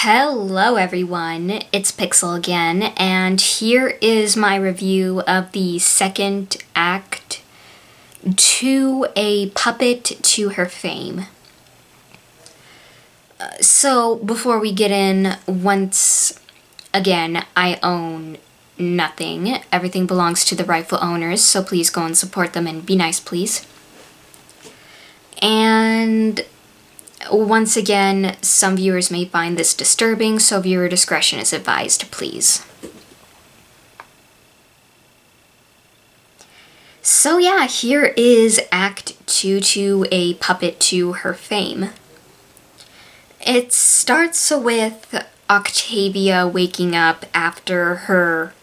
Hello everyone, it's Pixel again, and here is my review of the second act to A Puppet to Her Fame. So before we get in, once again, I own nothing. Everything belongs to the rightful owners, so please go and support them and be nice, please. And once again, some viewers may find this disturbing, so viewer discretion is advised, please. So yeah, here is Act 2 to A Puppet to Her Fame. It starts with Octavia waking up after her,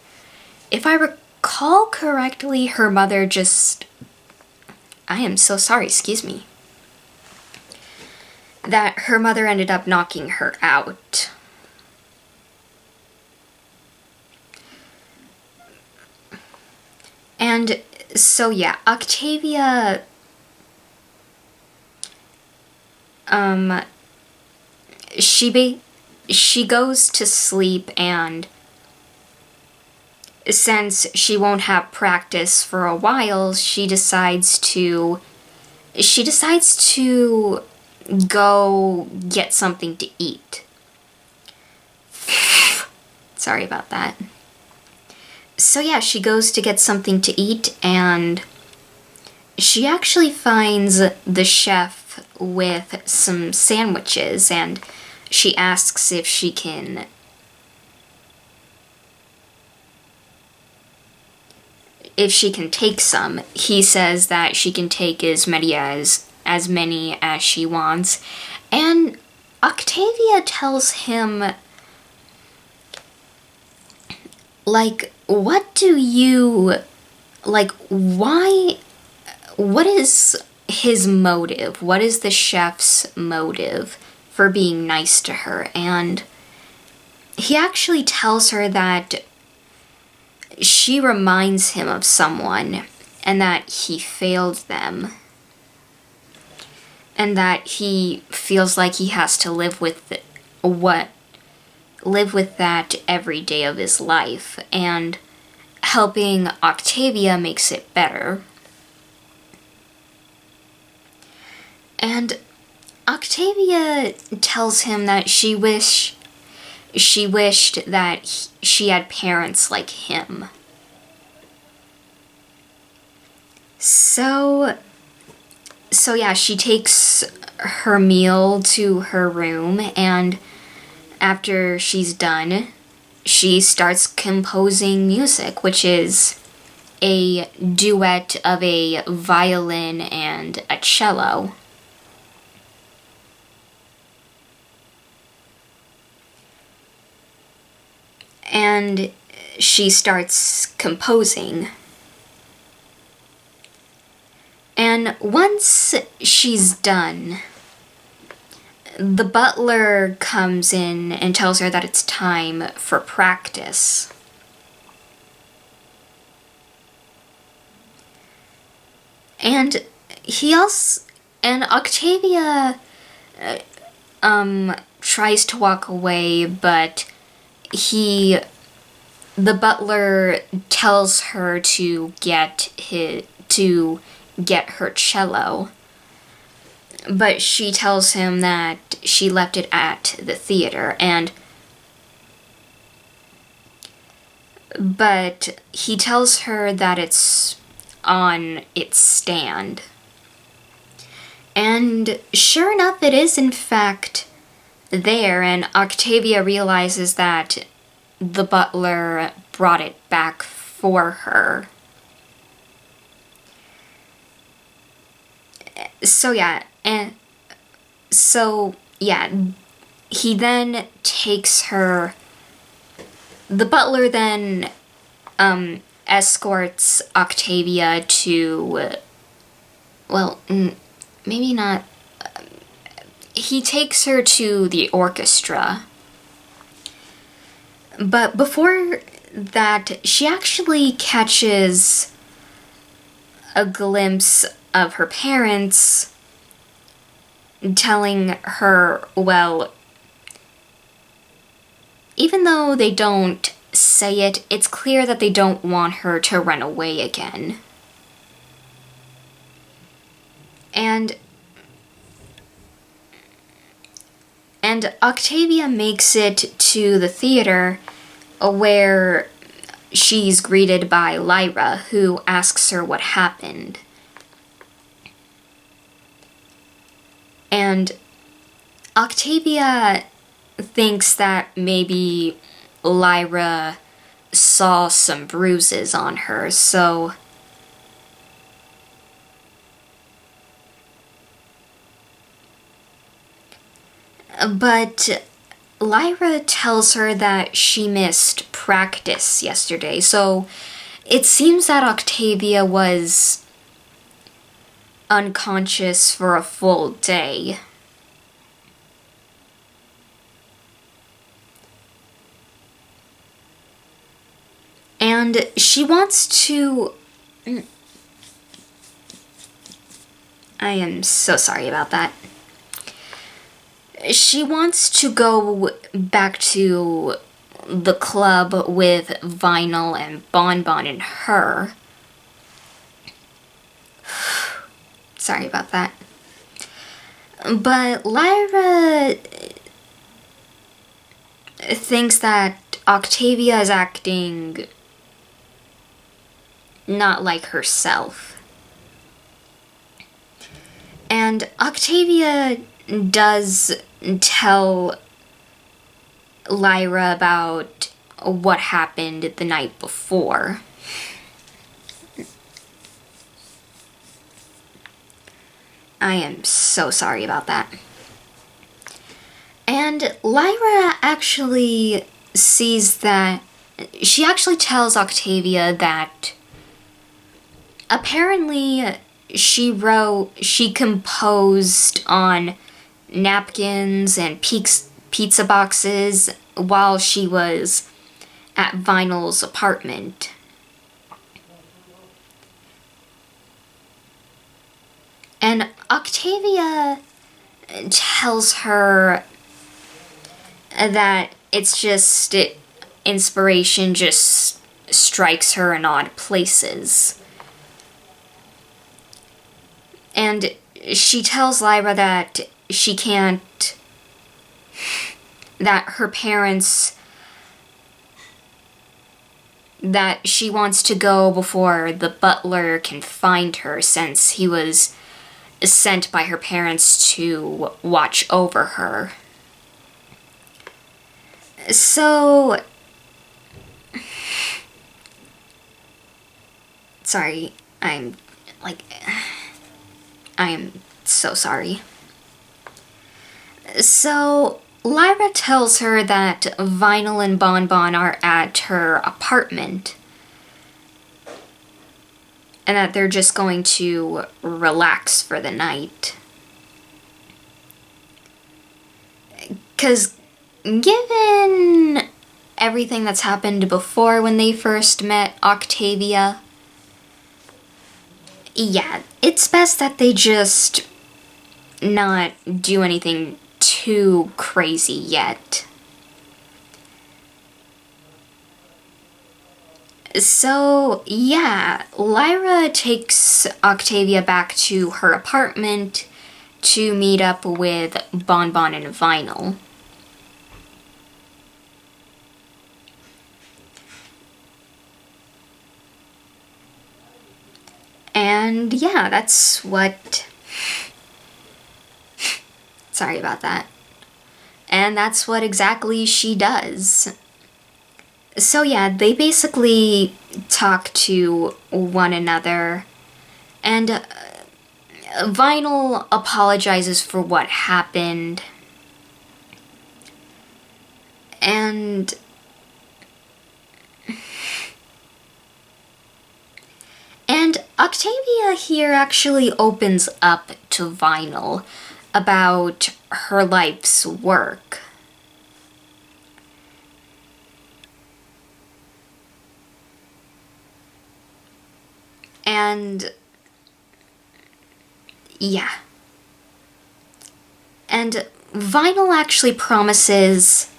if I recall correctly, her mother I am so sorry, excuse me. That her mother ended up knocking her out. And so yeah, Octavia she goes to sleep, and since she won't have practice for a while, she decides to go get something to eat. Sorry about that. So yeah, she goes to get something to eat, and she actually finds the chef with some sandwiches, and she asks if she can take some. He says that she can take as many as she wants, and Octavia tells him, like, what is his motive? What is the chef's motive for being nice to her? And he actually tells her that she reminds him of someone, and that he failed them, and that he feels like he has to live with that every day of his life, and helping Octavia makes it better. And Octavia tells him that she wished that she had parents like him. So yeah, she takes her meal to her room, and after she's done, she starts composing music, which is a duet of a violin and a cello. And she starts composing. And once she's done, the butler comes in and tells her that it's time for practice. And Octavia tries to walk away, but the butler tells her to get her cello, but she tells him that she left it at the theater, but he tells her that it's on its stand. And sure enough, it is in fact there, and Octavia realizes that the butler brought it back for her. So yeah, he then takes her. The butler then escorts Octavia to, maybe not. He takes her to the orchestra. But before that, she actually catches a glimpse of her parents telling her, well, even though they don't say it, it's clear that they don't want her to run away again. And Octavia makes it to the theater where she's greeted by Lyra, who asks her what happened. And Octavia thinks that maybe Lyra saw some bruises on her, so but Lyra tells her that she missed practice yesterday, so it seems that Octavia was unconscious for a full day. And she wants to... I am so sorry about that. She wants to go back to the club with Vinyl and Bonbon and her. Sorry about that. But Lyra thinks that Octavia is acting not like herself. And Octavia does tell Lyra about what happened the night before. I am so sorry about that. And Lyra actually sees that... She actually tells Octavia that apparently she composed on napkins and pizza boxes while she was at Vinyl's apartment. And Octavia tells her that it's just inspiration just strikes her in odd places. And she tells Lyra that she can't... that her parents... that she wants to go before the butler can find her, since he was sent by her parents to watch over her. So... Sorry, I am so sorry. So, Lyra tells her that Vinyl and Bonbon are at her apartment, and that they're just going to relax for the night. 'Cause given everything that's happened before when they first met Octavia, yeah, it's best that they just not do anything too crazy yet. So, yeah, Lyra takes Octavia back to her apartment to meet up with Bonbon and Vinyl. And yeah, that's what... Sorry about that. And that's what exactly she does. So yeah, they basically talk to one another, and Vinyl apologizes for what happened. And Octavia here actually opens up to Vinyl about her life's work. And yeah. And Vinyl actually promises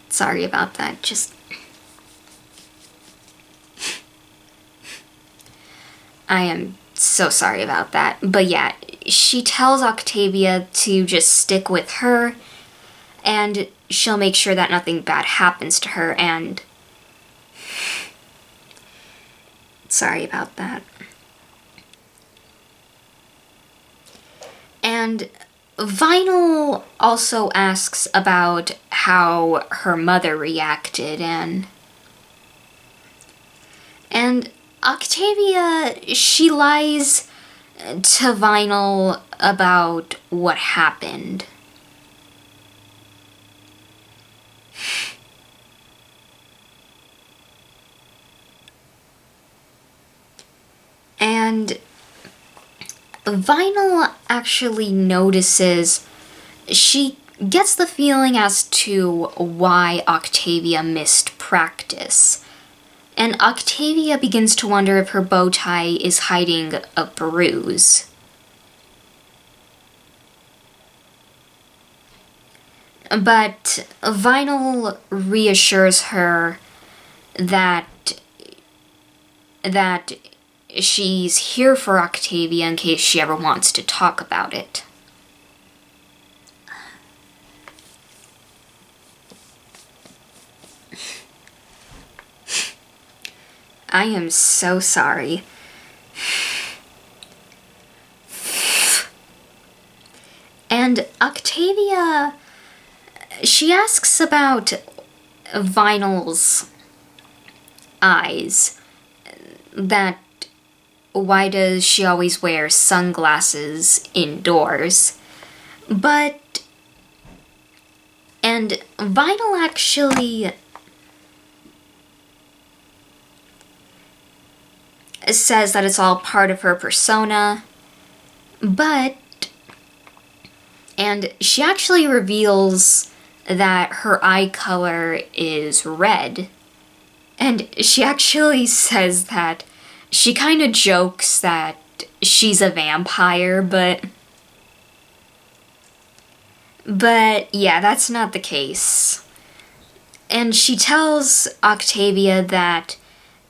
Sorry about that, I am so sorry about that. But yeah, she tells Octavia to just stick with her, and she'll make sure that nothing bad happens to her, and... Sorry about that. And Vinyl also asks about how her mother reacted, and Octavia, she lies to Vinyl about what happened. And Vinyl actually notices, she gets the feeling as to why Octavia missed practice. And Octavia begins to wonder if her bow tie is hiding a bruise. But Vinyl reassures her that she's here for Octavia in case she ever wants to talk about it. I am so sorry. And Octavia, she asks about Vinyl's eyes. That why does she always wear sunglasses indoors? And Vinyl actually says that it's all part of her persona, and she actually reveals that her eye color is red. And she actually says that she kind of jokes that she's a vampire, but yeah, that's not the case. And she tells Octavia that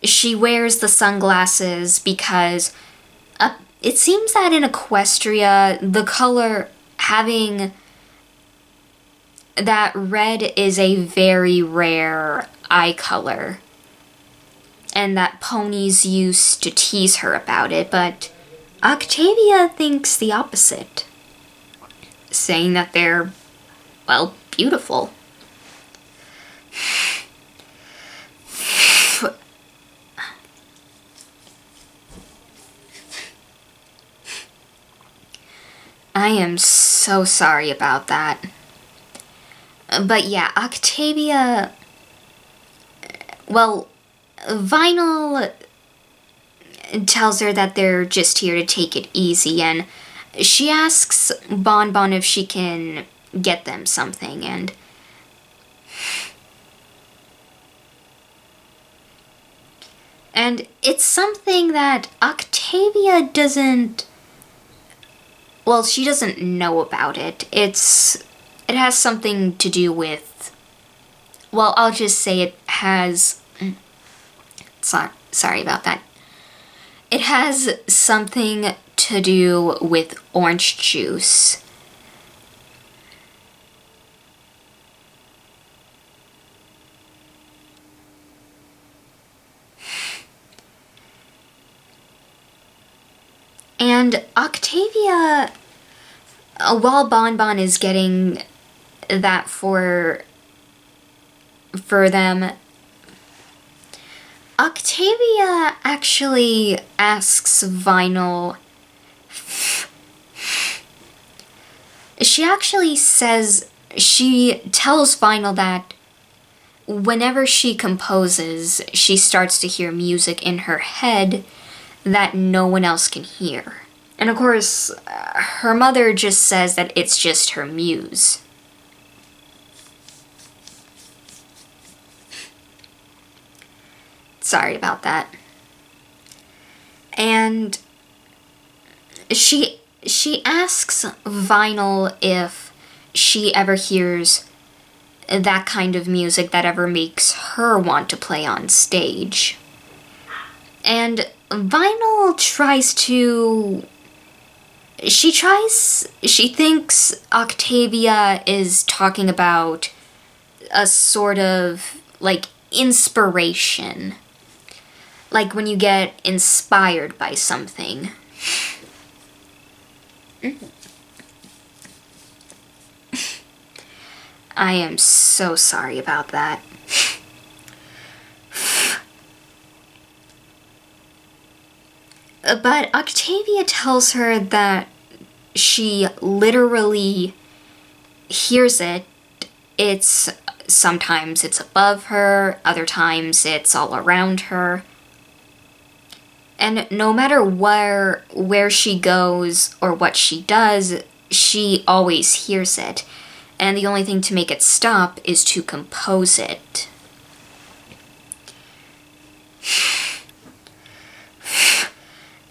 she wears the sunglasses because it seems that in Equestria, the color having that red is a very rare eye color. And that ponies used to tease her about it, but Octavia thinks the opposite, saying that they're, well, beautiful. I am so sorry about that. But yeah, Octavia, well, Vinyl tells her that they're just here to take it easy, and she asks Bonbon if she can get them something, and it's something that Octavia doesn't, well, she doesn't know about it. It has something to do with, well, I'll just say it has, sorry about that. It has something to do with orange juice. And Octavia, while Bonbon is getting that for them, Octavia actually asks Vinyl, she actually says, she tells Vinyl that whenever she composes, she starts to hear music in her head that no one else can hear. And of course, her mother just says that it's just her muse. Sorry about that. And she asks Vinyl if she ever hears that kind of music that ever makes her want to play on stage. And Vinyl tries to... She thinks Octavia is talking about a sort of, like, inspiration. Like when you get inspired by something. I am so sorry about that. But Octavia tells her that she literally hears it. Sometimes it's above her, other times it's all around her. And no matter where she goes or what she does, she always hears it. And the only thing to make it stop is to compose it.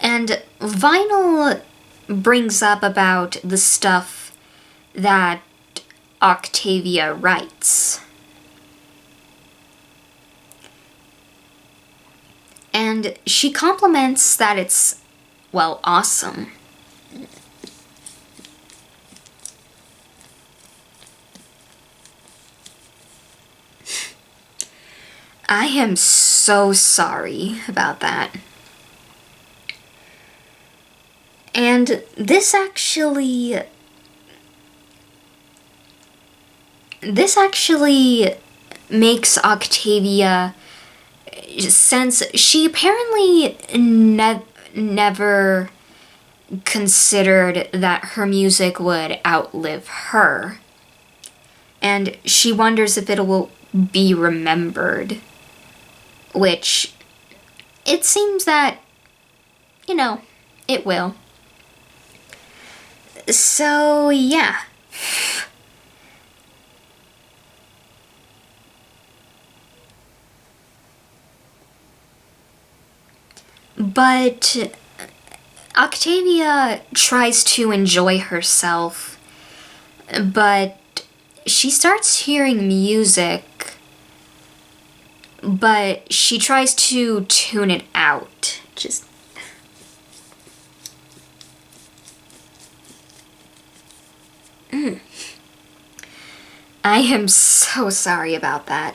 And Vinyl brings up about the stuff that Octavia writes. And she compliments that it's, well, awesome. I am so sorry about that. And this actually makes Octavia sense she apparently never considered that her music would outlive her. And she wonders if it will be remembered. Which, it seems that, it will. So, yeah. But Octavia tries to enjoy herself, but she starts hearing music, but she tries to tune it out. I am so sorry about that.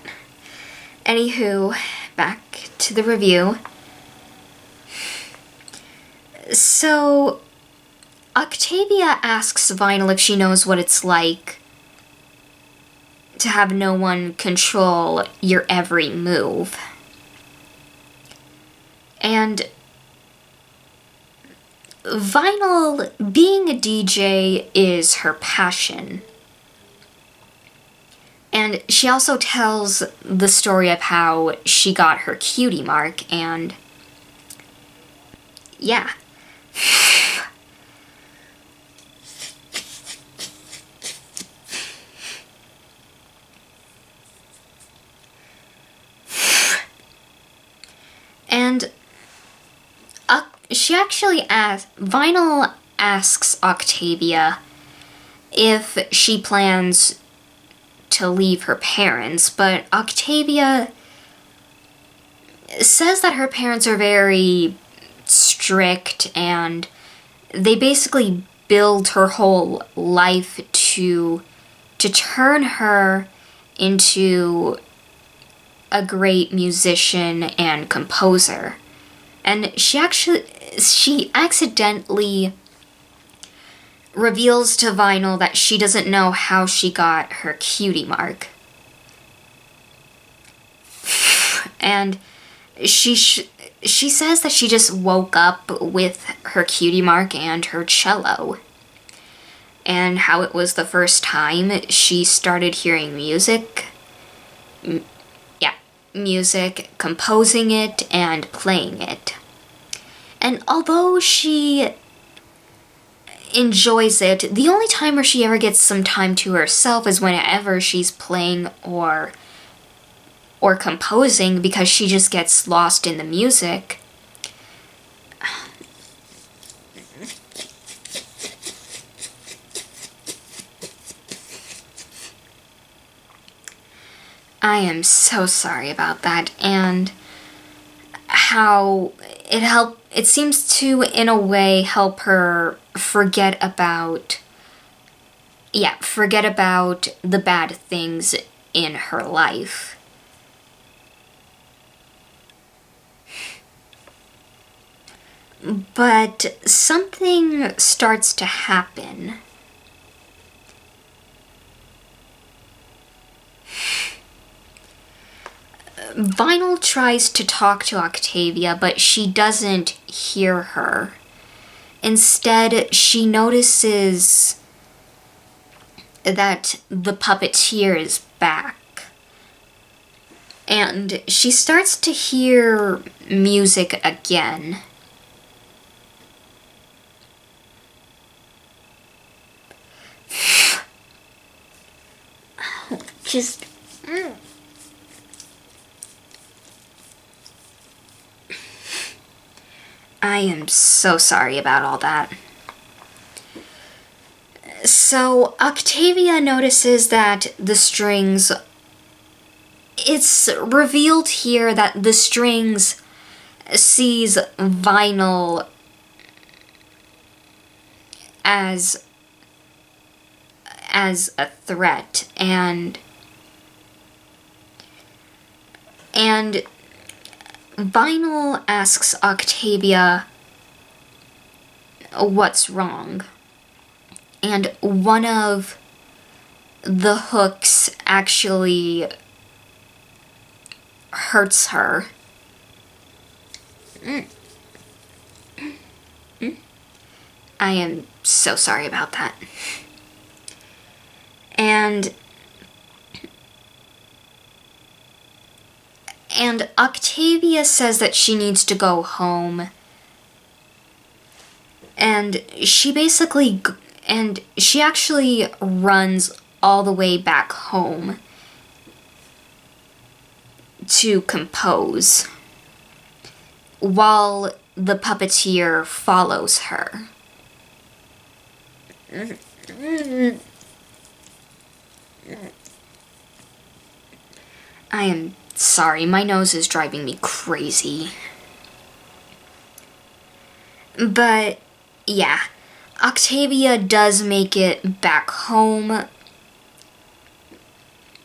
Anywho, back to the review. So, Octavia asks Vinyl if she knows what it's like to have no one control your every move. And Vinyl, being a DJ is her passion. And she also tells the story of how she got her cutie mark, and yeah. And Vinyl asks Octavia if she plans to leave her parents, but Octavia says that her parents are very strict and they basically build her whole life to turn her into a great musician and composer. And she accidentally reveals to Vinyl that she doesn't know how she got her cutie mark. And she says that she just woke up with her cutie mark and her cello. And how it was the first time she started hearing music. Music, composing it, and playing it. And although she enjoys it, the only time where she ever gets some time to herself is whenever she's playing or composing, because she just gets lost in the music. I am so sorry about that, and how it seems to, in a way, help her forget about the bad things in her life. But something starts to happen. Vinyl tries to talk to Octavia, but she doesn't hear her. Instead, she notices that the puppeteer is back. And she starts to hear music again. Just... I am so sorry about all that. So, Octavia notices that the strings... It's revealed here that the strings sees Vinyl as a threat, and Vinyl asks Octavia what's wrong, and one of the hooks actually hurts her. I am so sorry about that. And Octavia says that she needs to go home. And she actually runs all the way back home to compose, while the puppeteer follows her. I am sorry, my nose is driving me crazy. But, yeah, Octavia does make it back home,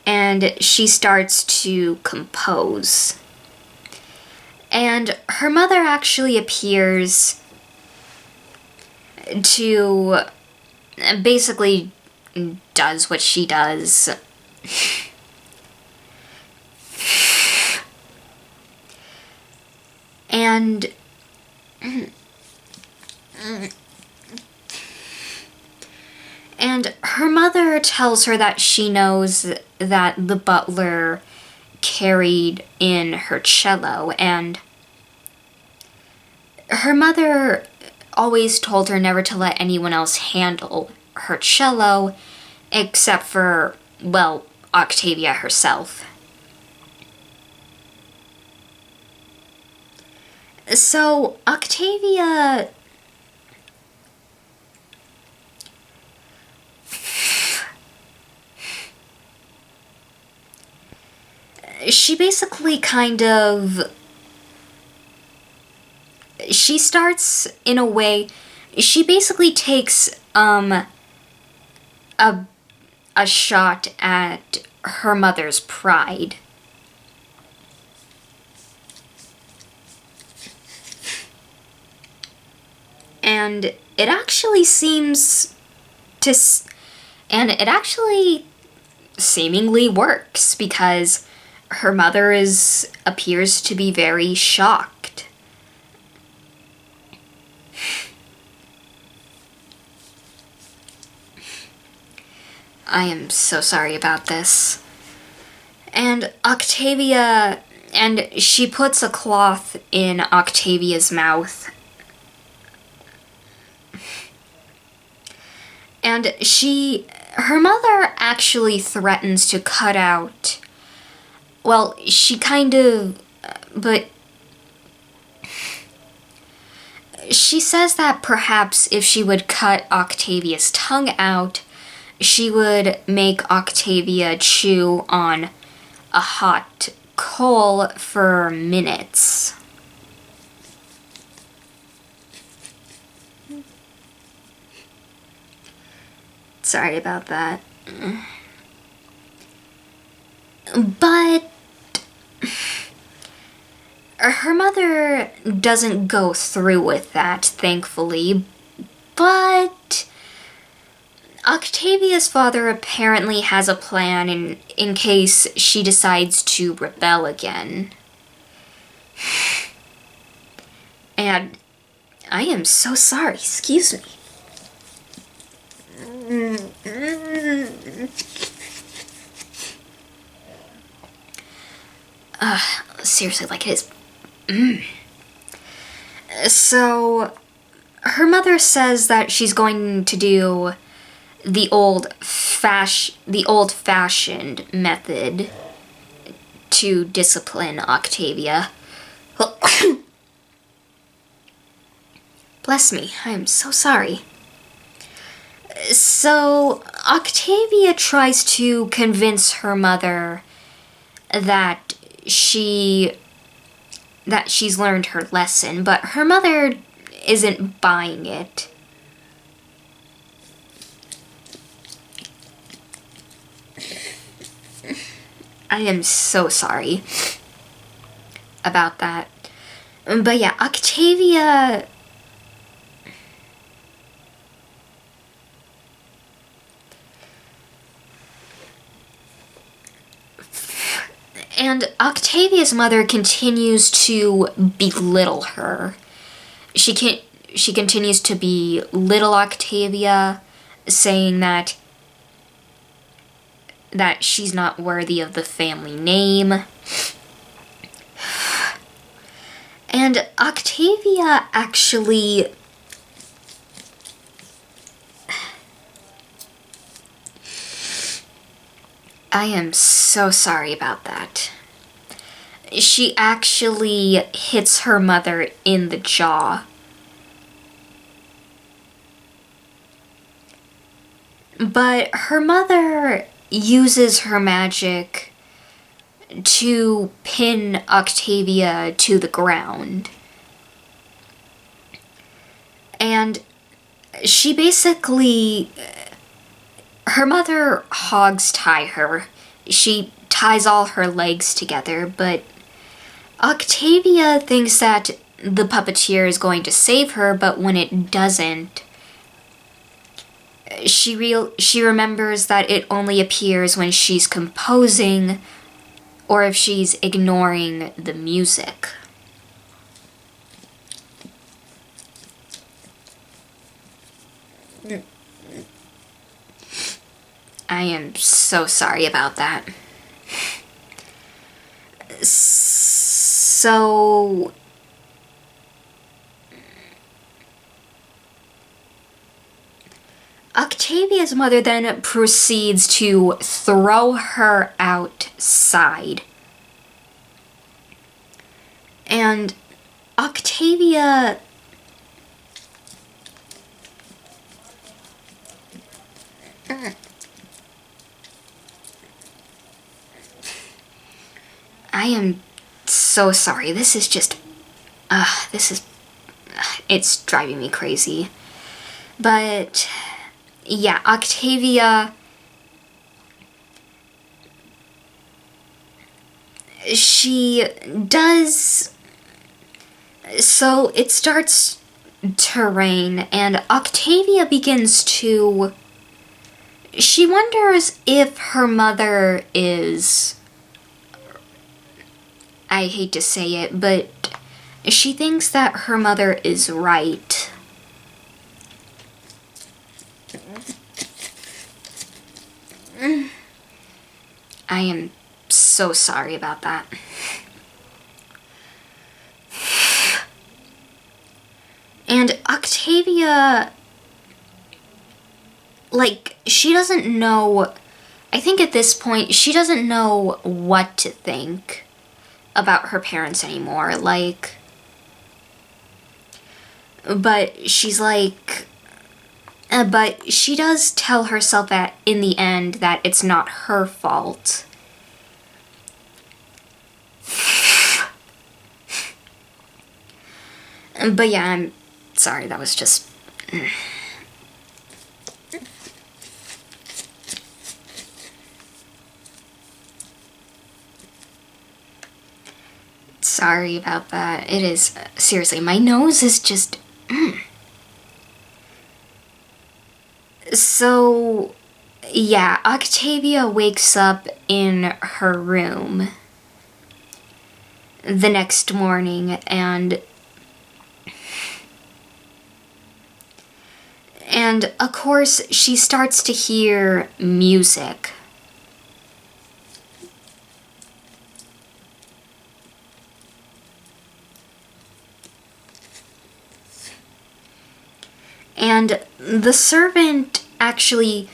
and she starts to compose. And her mother actually appears to basically does what she does. And her mother tells her that she knows that the butler carried in her cello, and her mother always told her never to let anyone else handle her cello except for, well, Octavia herself. So, Octavia... she basically kind of... she starts, in a way... she basically takes, a shot at her mother's pride. And it actually seems to... and it actually seemingly works, because her mother appears to be very shocked. I am so sorry about this. And Octavia... and she puts a cloth in Octavia's mouth. And her mother actually threatens to cut out... well, she kind of... but... she says that perhaps if she would cut Octavia's tongue out, she would make Octavia chew on a hot coal for minutes. Sorry about that. But her mother doesn't go through with that, thankfully. But Octavia's father apparently has a plan in case she decides to rebel again. And I am so sorry, excuse me. Seriously, like it is. So, her mother says that she's going to do the old-fashioned method to discipline Octavia. Bless me, I am so sorry. So, Octavia tries to convince her mother that she's learned her lesson, but her mother isn't buying it. I am so sorry about that. But yeah, Octavia... And Octavia's mother continues to belittle her. She continues to belittle Octavia, saying that she's not worthy of the family name. And Octavia actually... I am so sorry about that. She actually hits her mother in the jaw. But her mother uses her magic to pin Octavia to the ground. And she basically... Her mother hogs tie her. She ties all her legs together, but Octavia thinks that the puppeteer is going to save her, but when it doesn't, she remembers that it only appears when she's composing or if she's ignoring the music. I am so sorry about that. So... Octavia's mother then proceeds to throw her outside. And Octavia... I am so sorry. This is just... it's driving me crazy. But... yeah, Octavia... she does... So it starts to rain, and Octavia begins to... She wonders if her mother is... I hate to say it, but she thinks that her mother is right. I am so sorry about that. And Octavia, like, she doesn't know, I think at this point, she doesn't know what to think about her parents anymore, like, but she's like, but she does tell herself that in the end that it's not her fault. But yeah, I'm sorry, that was just... Sorry about that. It is... seriously, my nose is just... So... yeah, Octavia wakes up in her room the next morning, and of course she starts to hear music. And the servant actually,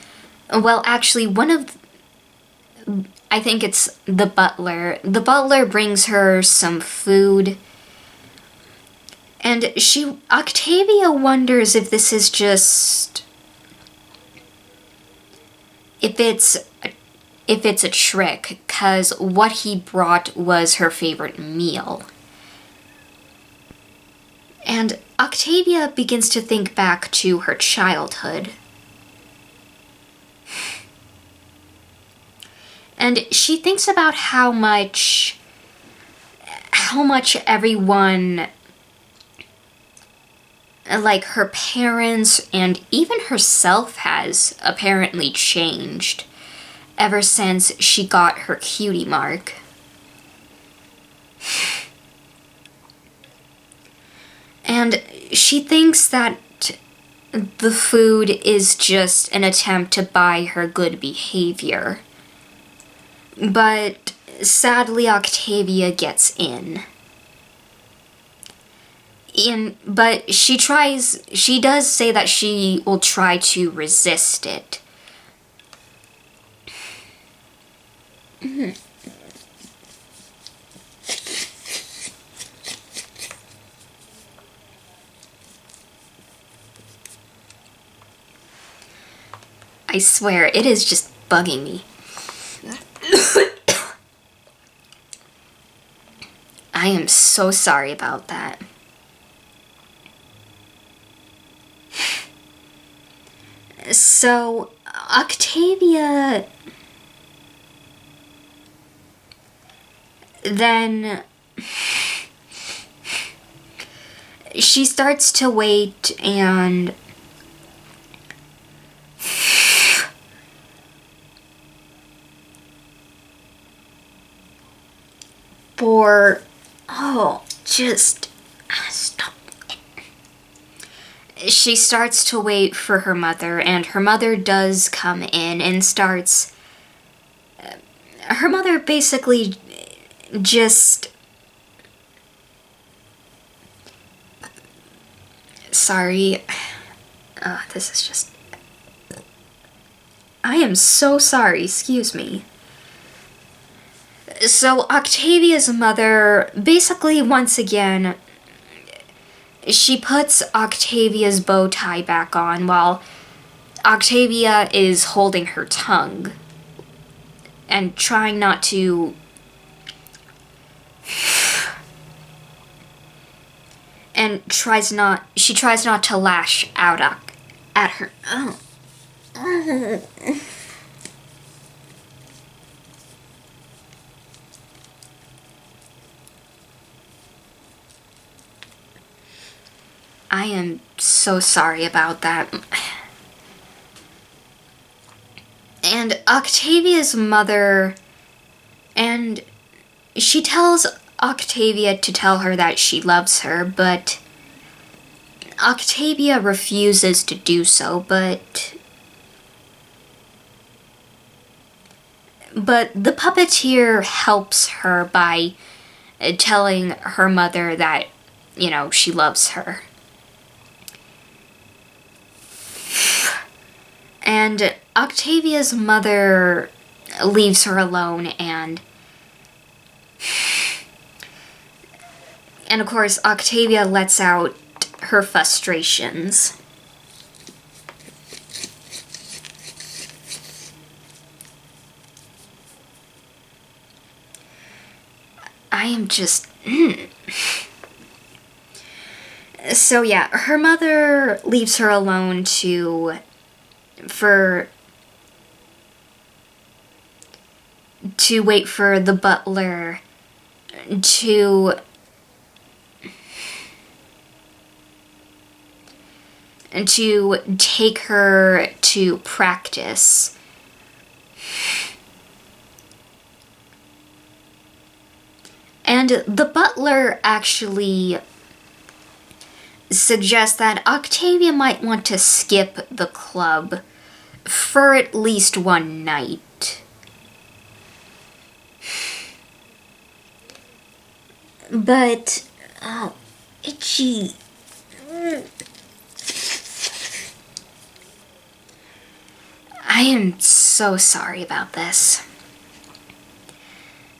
well, actually one of, I think it's the butler. The butler brings her some food. And Octavia wonders if this is just, if it's a trick, because what he brought was her favorite meal. And Octavia begins to think back to her childhood. And she thinks about how much everyone, like her parents and even herself, has apparently changed ever since she got her cutie mark. And she thinks that the food is just an attempt to buy her good behavior. But sadly, Octavia gets in. But she does say that she will try to resist it. I swear, it is just bugging me. I am so sorry about that. So, Octavia then she starts to wait and stop. She starts to wait for her mother, and her mother does come in and starts... her mother basically just... Sorry. This is just... I am so sorry, excuse me. So Octavia's mother basically, once again, she puts Octavia's bow tie back on while Octavia is holding her tongue and trying not to... and she tries not to lash out at her. Oh. I am so sorry about that. And Octavia's mother, and she tells Octavia to tell her that she loves her, but Octavia refuses to do so, but the puppeteer helps her by telling her mother that, you know, she loves her. And Octavia's mother leaves her alone, and of course Octavia lets out her frustrations. I am just... So yeah, her mother leaves her alone to wait for the butler to take her to practice. And the butler actually suggests that Octavia might want to skip the club for at least one night. But, oh, itchy. I am so sorry about this.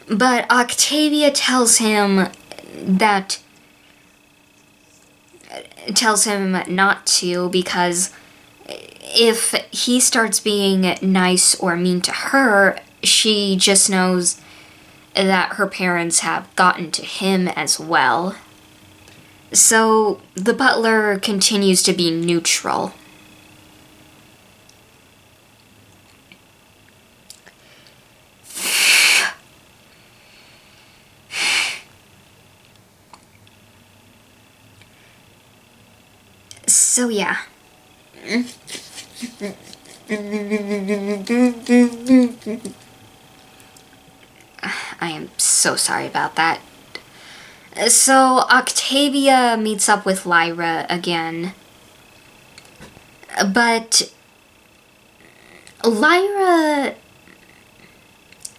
But Octavia tells him not to, because if he starts being nice or mean to her, she just knows that her parents have gotten to him as well. So the butler continues to be neutral. So yeah. I am so sorry about that. So Octavia meets up with Lyra again. But Lyra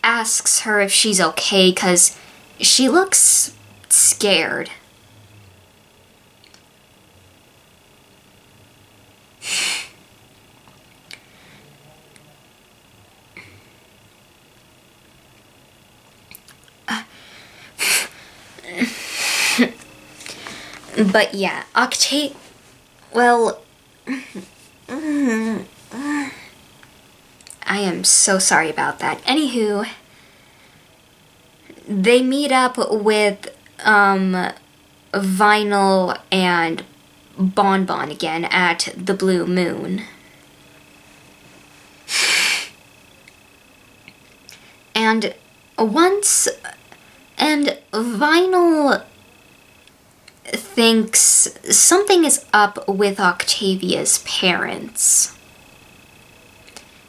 asks her if she's okay because she looks scared. But yeah, well, I am so sorry about that. Anywho, they meet up with Vinyl and Bonbon again at the Blue Moon. And Vinyl thinks something is up with Octavia's parents.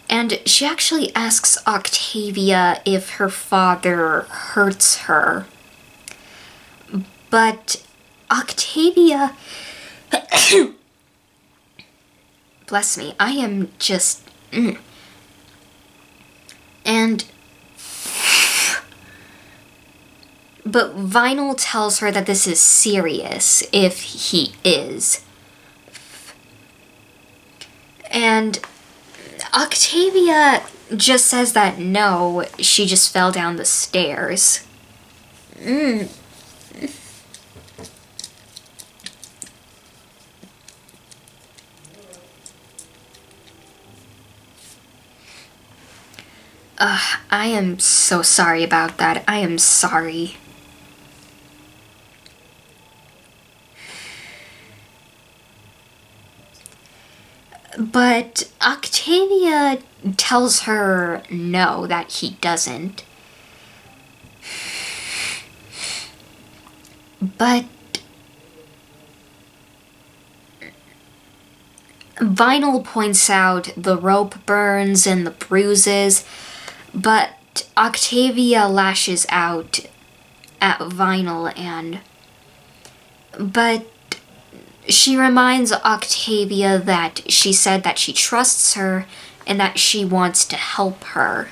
And she actually asks Octavia if her father hurts her. But Octavia... Bless me, I am just... But Vinyl tells her that this is serious if he is. And Octavia just says that no, she just fell down the stairs. I am so sorry about that. I am sorry. But Octavia tells her no, that he doesn't. But Vinyl points out the rope burns and the bruises, but Octavia lashes out at Vinyl but she reminds Octavia that she said that she trusts her and that she wants to help her.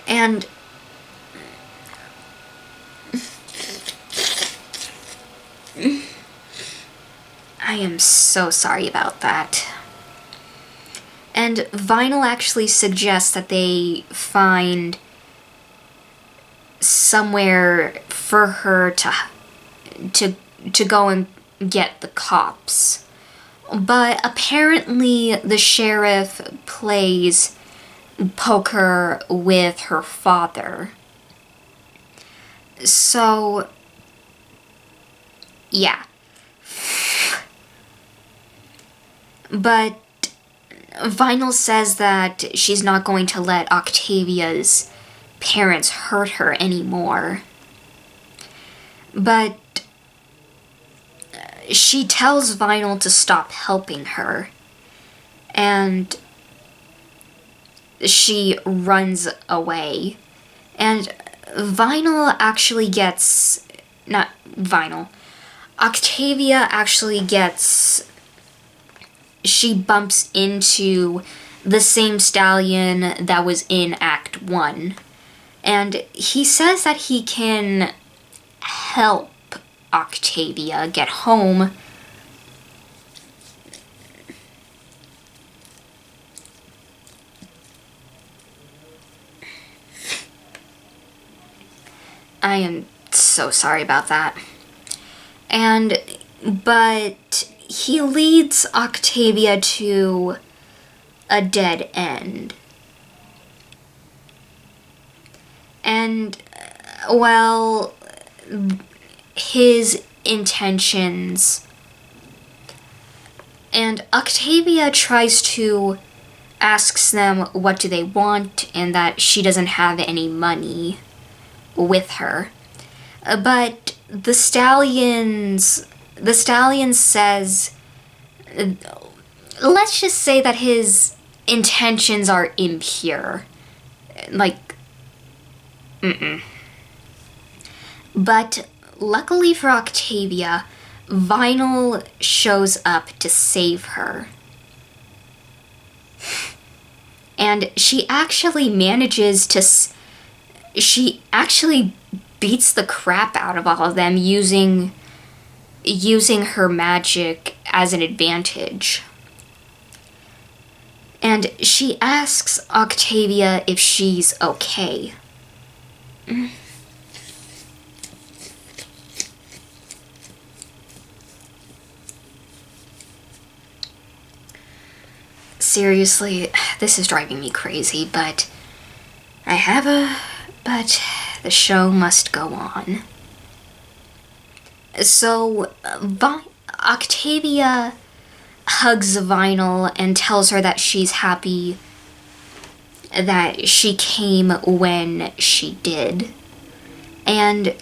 And I am so sorry about that. And Vinyl actually suggests that they find somewhere for her to go and get the cops. But apparently the sheriff plays poker with her father. So Yeah. But Vinyl says that she's not going to let Octavia's parents hurt her anymore. But she tells Vinyl to stop helping her. And she runs away. And Vinyl actually gets... Not Vinyl. Octavia actually gets... She bumps into the same stallion that was in Act 1. And he says that he can help Octavia get home. I am so sorry about that. But he leads Octavia to a dead end. And, well, his intentions. And Octavia tries to asks them what do they want and that she doesn't have any money with her. But the stallion says, let's just say that his intentions are impure. Like, But luckily for Octavia, Vinyl shows up to save her. And she actually manages to... She actually beats the crap out of all of them using her magic as an advantage. And she asks Octavia if she's okay. Seriously, this is driving me crazy, but but the show must go on. So, Octavia hugs Vinyl and tells her that she's happy that she came when she did. And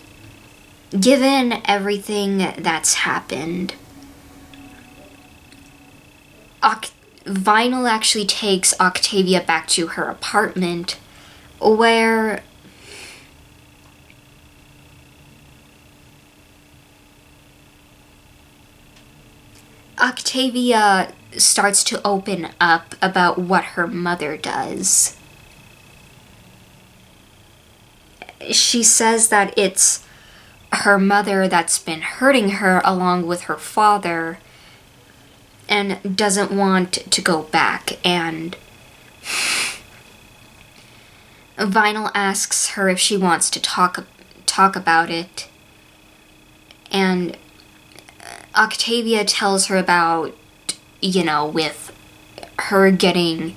given everything that's happened, Vinyl actually takes Octavia back to her apartment, where Octavia starts to open up about what her mother does. She says that it's her mother that's been hurting her along with her father and doesn't want to go back, and Vinyl asks her if she wants to talk about it, and Octavia tells her about, with her getting,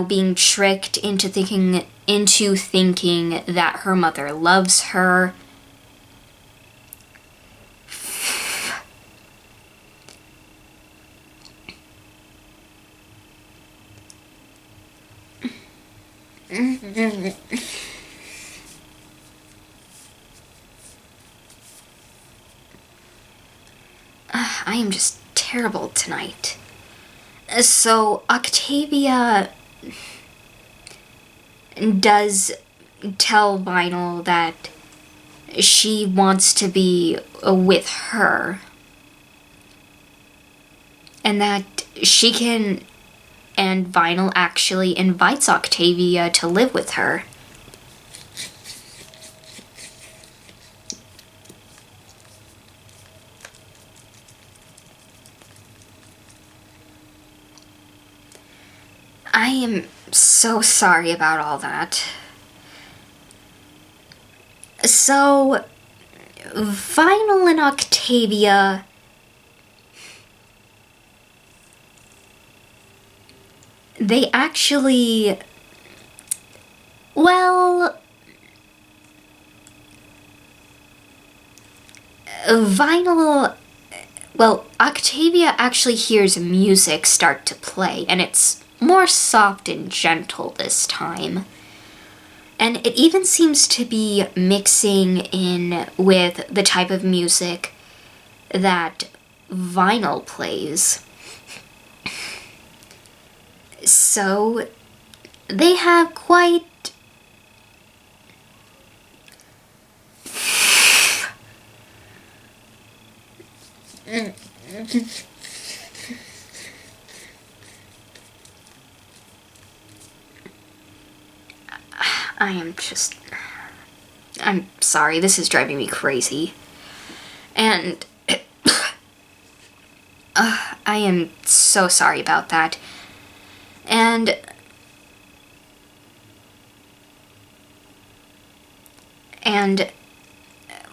being tricked into thinking that her mother loves her. I am just terrible tonight. So Octavia does tell Vinyl that she wants to be with her, and that she can, and Vinyl actually invites Octavia to live with her. I am so sorry about all that. So, Vinyl and Octavia they actually, well, Octavia actually hears music start to play, and it's more soft and gentle this time. And it even seems to be mixing in with the type of music that vinyl plays. So they have quite I'm sorry, this is driving me crazy. And I am so sorry about that. And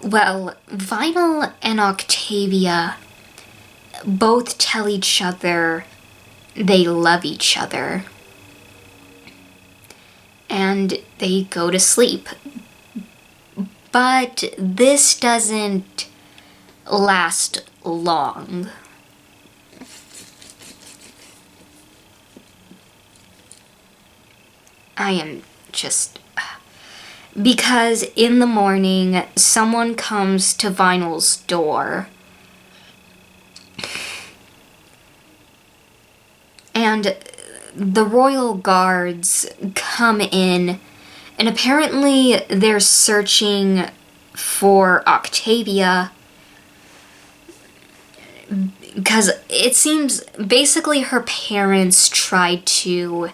well, Vinyl and Octavia both tell each other they love each other. And they go to sleep. But this doesn't last long. I am just... Because in the morning, someone comes to Vinyl's door. And the royal guards come in, and apparently they're searching for Octavia. Because it seems basically her parents tried to...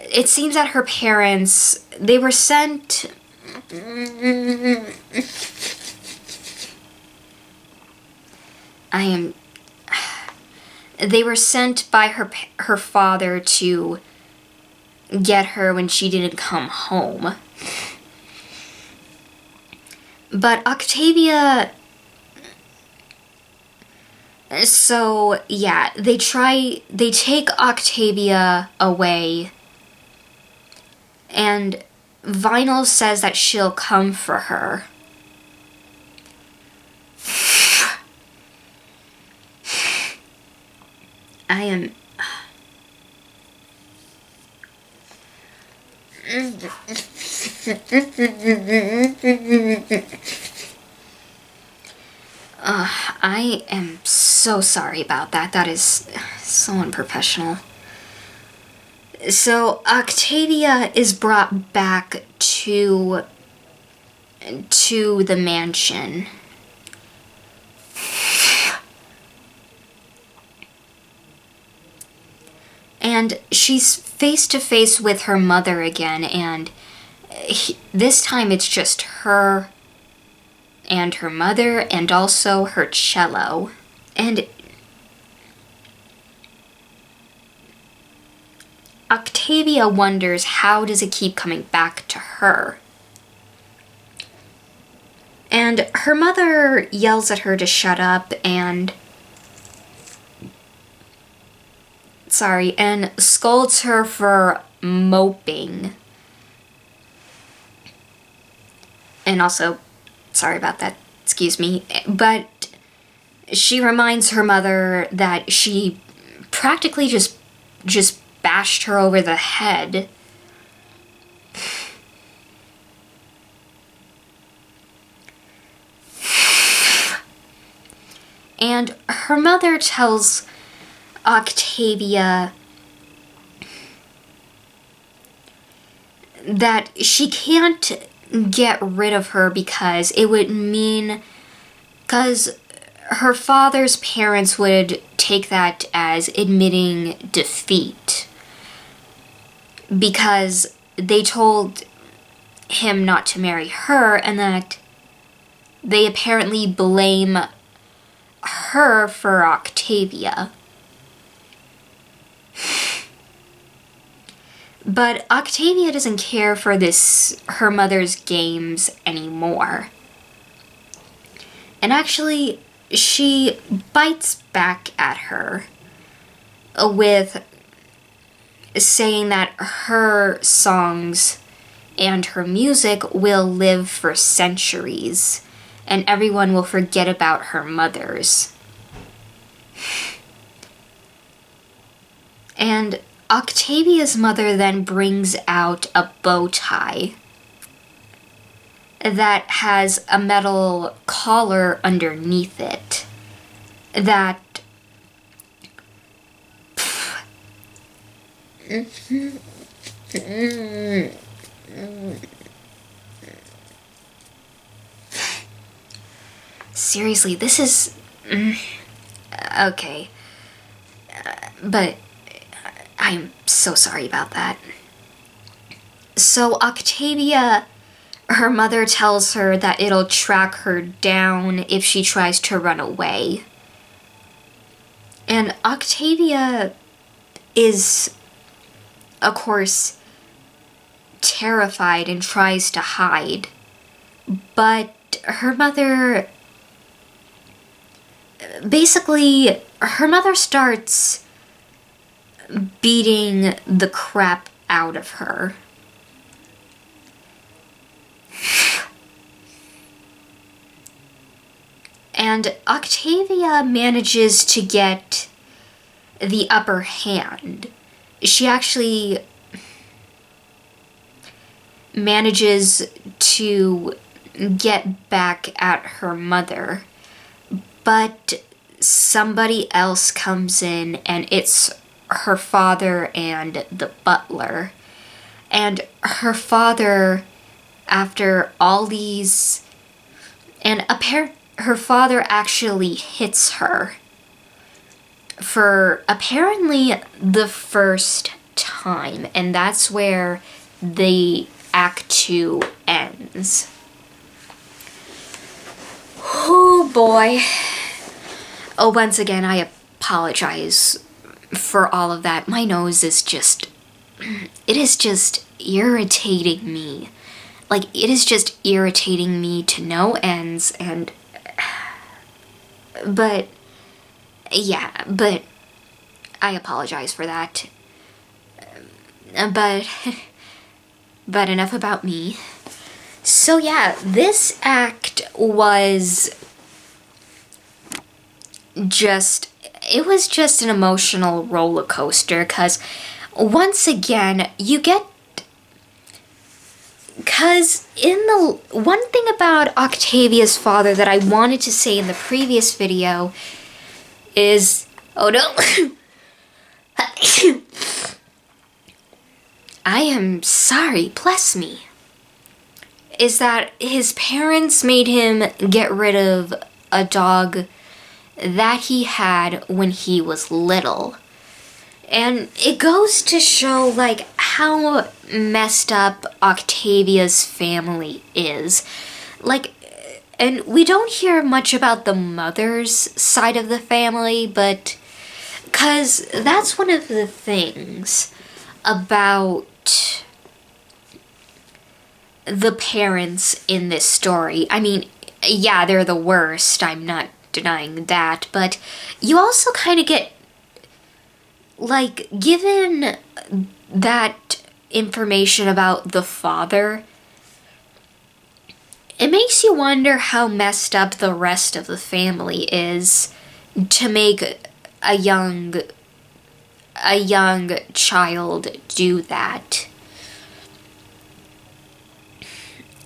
It seems that her parents, they were sent... They were sent by her father to get her when she didn't come home. But Octavia... So, yeah, they take Octavia away, and Vinyl says that she'll come for her. I am... I am so sorry about that. That is so unprofessional. So Octavia is brought back to the mansion. And she's face to face with her mother again, and this time it's just her and her mother, and also her cello. And Octavia wonders, how does it keep coming back to her? And her mother yells at her to shut up and scolds her for moping. And also, sorry about that, excuse me, but she reminds her mother that she practically just bashed her over the head. And her mother tells Octavia that she can't get rid of her because it would mean... Because her father's parents would take that as admitting defeat. Because they told him not to marry her, and that they apparently blame her for Octavia. But Octavia doesn't care for her mother's games anymore. And actually, she bites back at her with saying that her songs and her music will live for centuries, and everyone will forget about her mothers. And Octavia's mother then brings out a bow tie that has a metal collar underneath it that seriously, this is okay, but I'm so sorry about that. So Octavia, her mother tells her that it'll track her down if she tries to run away. And Octavia is, of course, terrified and tries to hide. But her mother... Basically, her mother starts beating the crap out of her. And Octavia manages to get the upper hand. She actually manages to get back at her mother. But somebody else comes in, and it's her father and the butler. And her father, after all these... And her father actually hits her for apparently the first time. And that's where the Act 2 ends. Oh boy. Oh, once again, I apologize for all of that. My nose is just... It is just irritating me. Like, it is just irritating me to no ends, and... But... Yeah, but... I apologize for that. But enough about me. So yeah, this act was just... It was just an emotional roller coaster, because once again, you get... Because one thing about Octavia's father that I wanted to say in the previous video is... Oh no! I am sorry, bless me. Is that his parents made him get rid of a dog that he had when he was little. And it goes to show, like, how messed up Octavia's family is. Like, and we don't hear much about the mother's side of the family, but... 'Cause that's one of the things about the parents in this story. I mean, yeah, they're the worst, I'm not denying that, but you also kind of get... Like, given that information about the father, it makes you wonder how messed up the rest of the family is to make a young child do that.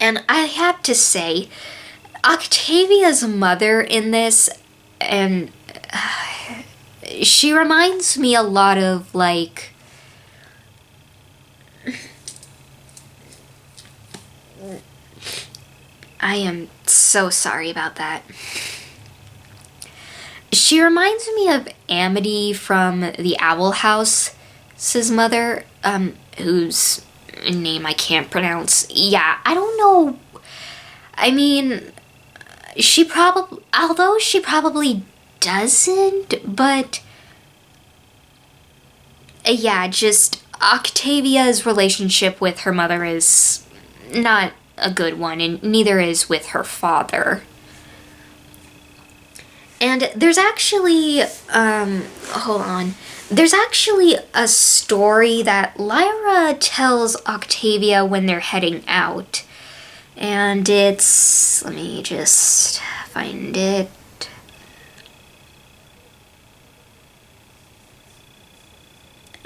And I have to say, Octavia's mother in this, and she reminds me a lot of, like... I am so sorry about that. She reminds me of Amity from the Owl House's mother, whose name I can't pronounce. Yeah, I don't know. I mean, although she probably doesn't, but yeah, just Octavia's relationship with her mother is not a good one, and neither is with her father. And there's actually, hold on. There's actually a story that Lyra tells Octavia when they're heading out. And it's, let me just find it.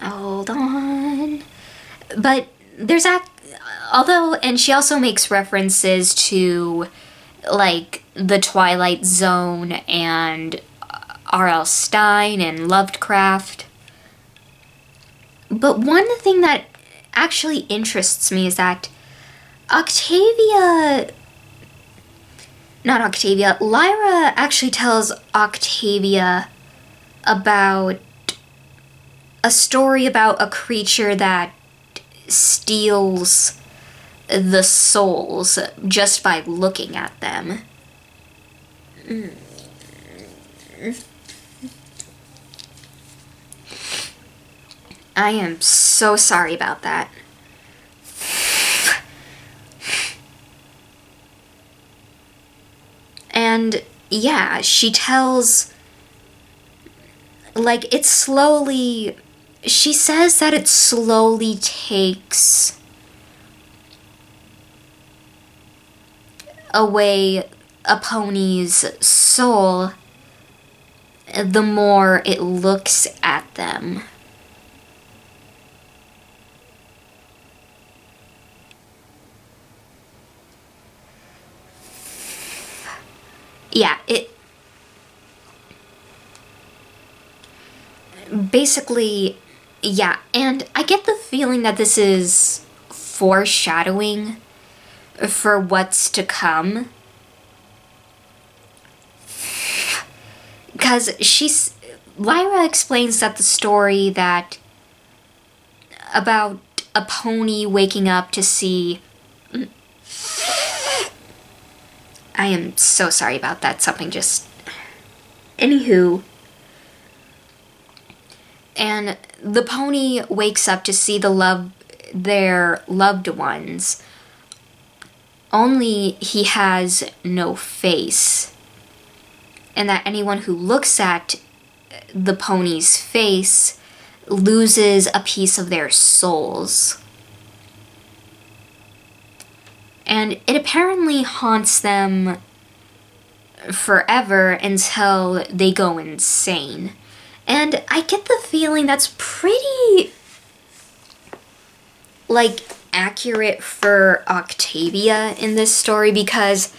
Hold on. But there's although, and she also makes references to, like, the Twilight Zone and R.L. Stine and Lovecraft. But one thing that actually interests me is that Lyra actually tells Octavia about a story about a creature that steals the souls just by looking at them. I am so sorry about that. And yeah, she tells, like, she says that it slowly takes away a pony's soul the more it looks at them. Yeah, it basically, yeah, and I get the feeling that this is foreshadowing for what's to come. Because Lyra explains that the story that about a pony waking up to see, I am so sorry about that, something just, anywho. And the pony wakes up to see their loved ones, only he has no face. And that anyone who looks at the pony's face loses a piece of their souls. And it apparently haunts them forever until they go insane. And I get the feeling that's pretty, like, accurate for Octavia in this story, because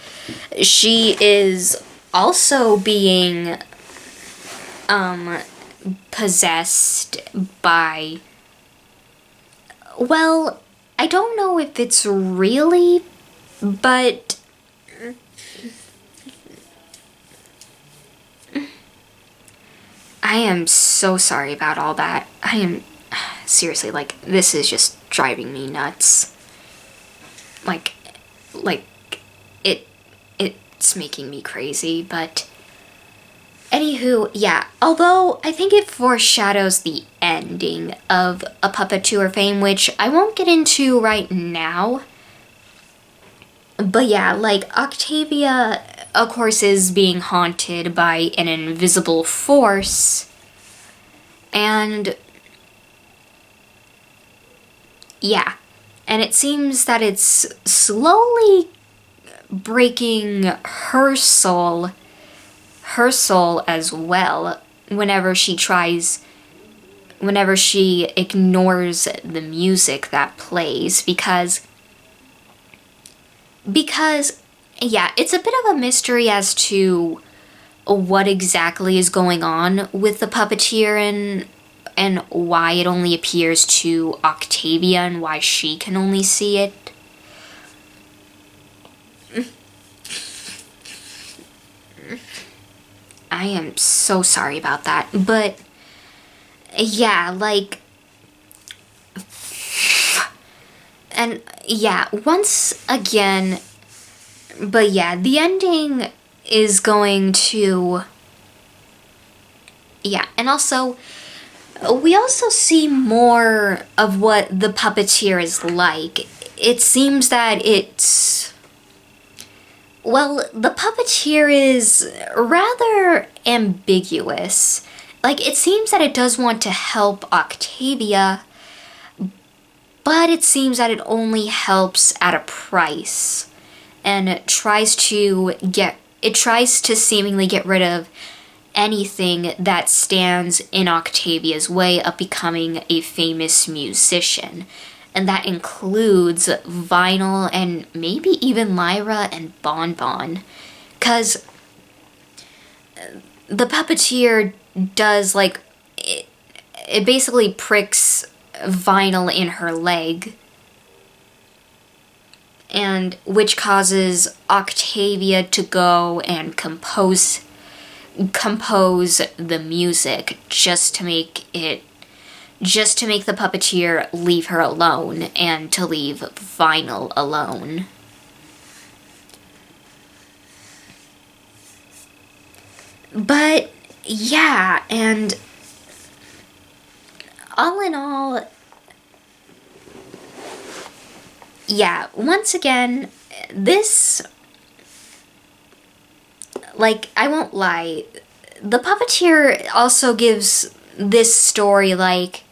she is also being possessed by, well, I don't know if it's really, but I am so sorry about all that. I am, seriously, like, this is just driving me nuts. Like, it's making me crazy, but anywho, yeah, although I think it foreshadows the ending of A Puppet to Her Fame, which I won't get into right now. But yeah, like, Octavia, of course, is being haunted by an invisible force, and yeah, and it seems that it's slowly breaking her soul as well whenever she ignores the music that plays, because yeah, it's a bit of a mystery as to what exactly is going on with the puppeteer and why it only appears to Octavia and why she can only see it. I am so sorry about that, but yeah, like, and yeah, once again, but yeah, the ending is going to, yeah, and also, we also see more of what the puppeteer is like. It seems that the puppeteer is rather ambiguous. Like, it seems that it does want to help Octavia, but it seems that it only helps at a price. and tries to seemingly get rid of anything that stands in Octavia's way of becoming a famous musician. And that includes Vinyl and maybe even Lyra and Bonbon. 'Cause the puppeteer does, like, it basically pricks Vinyl in her leg, and which causes Octavia to go and compose the music just to make the puppeteer leave her alone and to leave Vinyl alone. But yeah, and all in all, yeah, once again, this, like, I won't lie, the puppeteer also gives this story, like,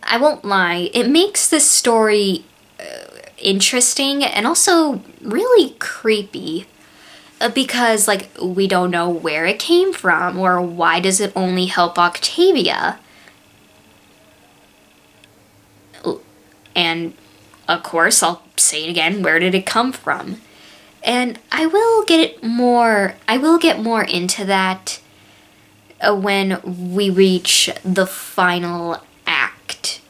I won't lie, it makes this story interesting and also really creepy. Because, like, we don't know where it came from, or why does it only help Octavia? And, of course, I'll say it again, where did it come from? And I will get more into that when we reach the final act.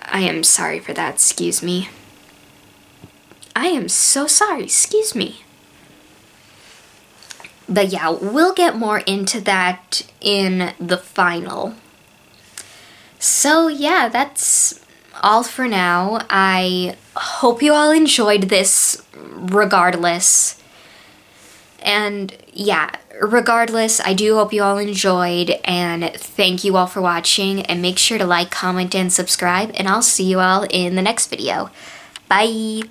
I am sorry for that, excuse me. I am so sorry, excuse me. But yeah, we'll get more into that in the final. So yeah, that's all for now. I hope you all enjoyed this regardless. And yeah, regardless, I do hope you all enjoyed, and thank you all for watching, and make sure to like, comment, and subscribe, and I'll see you all in the next video. Bye!